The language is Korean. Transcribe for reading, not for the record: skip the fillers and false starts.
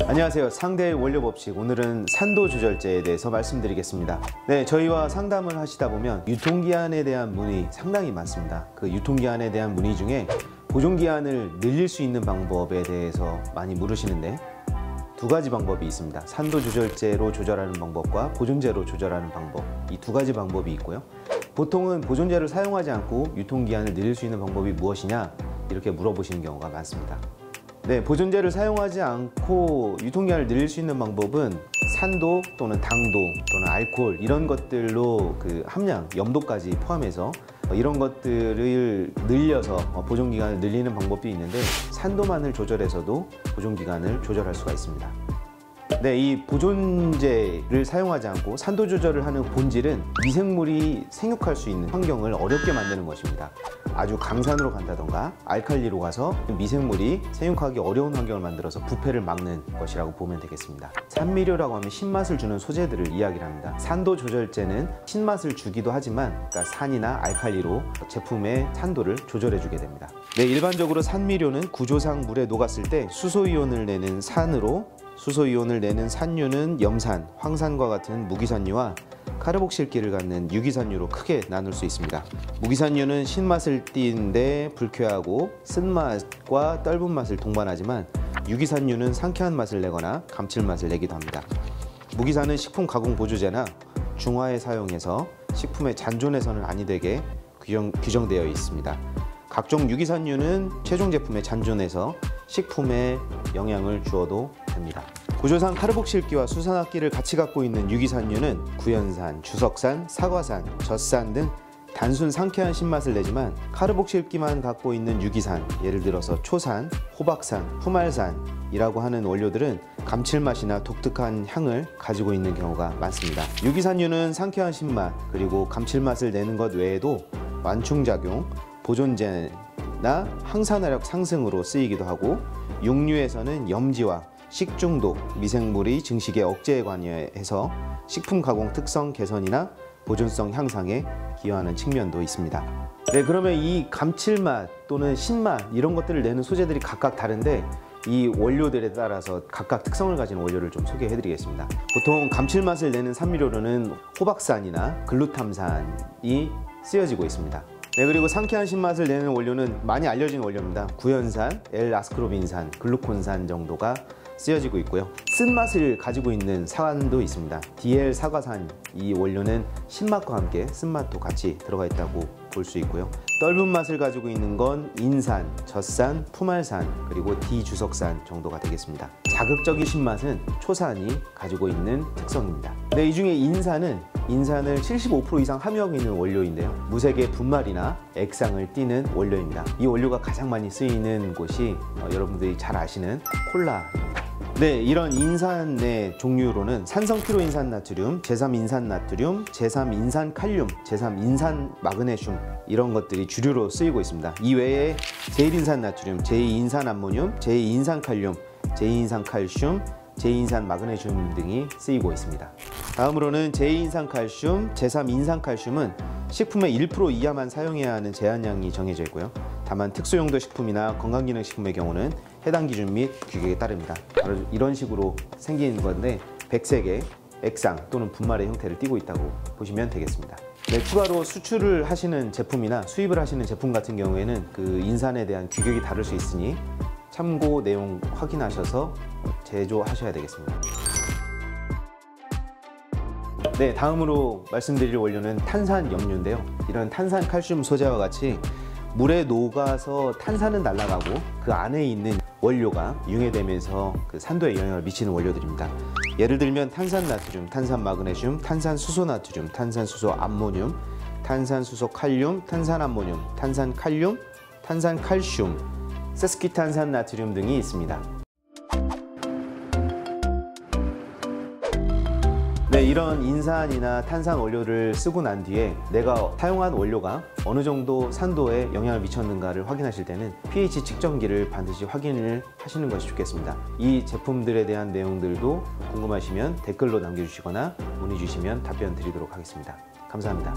안녕하세요. 상대의 원료 법칙, 오늘은 산도 조절제에 대해서 말씀드리겠습니다. 네, 저희와 상담을 하시다 보면 유통기한에 대한 문의 상당히 많습니다. 그 유통기한에 대한 문의 중에 보존기한을 늘릴 수 있는 방법에 대해서 많이 물으시는데, 두 가지 방법이 있습니다. 산도 조절제로 조절하는 방법과 보존제로 조절하는 방법, 이 두 가지 방법이 있고요. 보통은 보존제를 사용하지 않고 유통기한을 늘릴 수 있는 방법이 무엇이냐, 이렇게 물어보시는 경우가 많습니다. 네, 보존제를 사용하지 않고 유통기한을 늘릴 수 있는 방법은 산도 또는 당도 또는 알코올 이런 것들로 그 함량, 염도까지 포함해서 이런 것들을 늘려서 보존기간을 늘리는 방법도 있는데, 산도만을 조절해서도 보존기간을 조절할 수가 있습니다. 네, 이 보존제를 사용하지 않고 산도 조절을 하는 본질은 미생물이 생육할 수 있는 환경을 어렵게 만드는 것입니다. 아주 강산으로 간다던가 알칼리로 가서 미생물이 생육하기 어려운 환경을 만들어서 부패를 막는 것이라고 보면 되겠습니다. 산미료라고 하면 신맛을 주는 소재들을 이야기를 합니다. 산도 조절제는 신맛을 주기도 하지만, 그러니까 산이나 알칼리로 제품의 산도를 조절해 주게 됩니다. 네, 일반적으로 산미료는 구조상 물에 녹았을 때 수소이온을 내는 산으로, 수소이온을 내는 산유는 염산, 황산과 같은 무기산유와 카르복실기를 갖는 유기산유로 크게 나눌 수 있습니다. 무기산유는 신맛을 띠는데 불쾌하고 쓴맛과 떫은 맛을 동반하지만, 유기산유는 상쾌한 맛을 내거나 감칠맛을 내기도 합니다. 무기산은 식품 가공 보조제나 중화에 사용해서 식품의 잔존에서는 아니 되게 규정되어 있습니다. 각종 유기산유는 최종 제품의 잔존에서 식품에 영향을 주어도 됩니다. 구조상 카르복실기와 수산화기를 같이 갖고 있는 유기산유는 구연산, 주석산, 사과산, 젖산 등 단순 상쾌한 신맛을 내지만, 카르복실기만 갖고 있는 유기산, 예를 들어서 초산, 호박산, 푸말산이라고 하는 원료들은 감칠맛이나 독특한 향을 가지고 있는 경우가 많습니다. 유기산유는 상쾌한 신맛 그리고 감칠맛을 내는 것 외에도 완충작용, 보존제나 항산화력 상승으로 쓰이기도 하고, 육류에서는 염지와 식중독, 미생물이 증식에 억제에 관여해서 식품 가공 특성 개선이나 보존성 향상에 기여하는 측면도 있습니다. 네, 그러면 이 감칠맛 또는 신맛 이런 것들을 내는 소재들이 각각 다른데, 이 원료들에 따라서 각각 특성을 가진 원료를 좀 소개해 드리겠습니다. 보통 감칠맛을 내는 산미료로는 호박산이나 글루탐산이 쓰여지고 있습니다. 네, 그리고 상쾌한 신맛을 내는 원료는 많이 알려진 원료입니다. 구연산, L-아스코르빈산, 글루콘산 정도가 쓰여지고 있고요. 쓴맛을 가지고 있는 산도 있습니다. DL 사과산, 이 원료는 신맛과 함께 쓴맛도 같이 들어가 있다고 볼 수 있고요. 떫은 맛을 가지고 있는 건 인산, 젖산, 푸말산, 그리고 D주석산 정도가 되겠습니다. 자극적인 신맛은 초산이 가지고 있는 특성입니다. 네, 이 중에 인산을 75% 이상 함유하고 있는 원료인데요. 무색의 분말이나 액상을 띠는 원료입니다. 이 원료가 가장 많이 쓰이는 곳이 여러분들이 잘 아시는 콜라입니다. 네, 이런 인산의 종류로는 산성피로인산나트륨, 제3인산나트륨, 제3인산칼륨, 제3인산마그네슘 이런 것들이 주류로 쓰이고 있습니다. 이 외에 제1인산나트륨, 제2인산암모늄, 제2인산칼륨, 제2인산칼슘, 제2인산마그네슘 등이 쓰이고 있습니다. 다음으로는 제2인산칼슘, 제3인산칼슘은 식품의 1% 이하만 사용해야 하는 제한량이 정해져 있고요. 다만 특수용도 식품이나 건강기능식품의 경우는 해당 기준 및 규격에 따릅니다. 바로 이런 식으로 생긴 건데, 백색의 액상 또는 분말의 형태를 띠고 있다고 보시면 되겠습니다. 네, 추가로 수출을 하시는 제품이나 수입을 하시는 제품 같은 경우에는 그 인산에 대한 규격이 다를 수 있으니 참고 내용 확인하셔서 제조하셔야 되겠습니다. 네, 다음으로 말씀드릴 원료는 탄산염료인데요. 이런 탄산칼슘 소재와 같이 물에 녹아서 탄산은 날아가고 그 안에 있는 원료가 융해되면서 그 산도에 영향을 미치는 원료들입니다. 예를 들면 탄산나트륨, 탄산마그네슘, 탄산수소나트륨, 탄산수소암모늄, 탄산수소칼륨, 탄산암모늄, 탄산칼륨, 탄산칼슘, 세스키탄산나트륨 등이 있습니다. 네, 이런 인산이나 탄산 원료를 쓰고 난 뒤에 내가 사용한 원료가 어느 정도 산도에 영향을 미쳤는가를 확인하실 때는 pH 측정기를 반드시 확인을 하시는 것이 좋겠습니다. 이 제품들에 대한 내용들도 궁금하시면 댓글로 남겨주시거나 문의 주시면 답변 드리도록 하겠습니다. 감사합니다.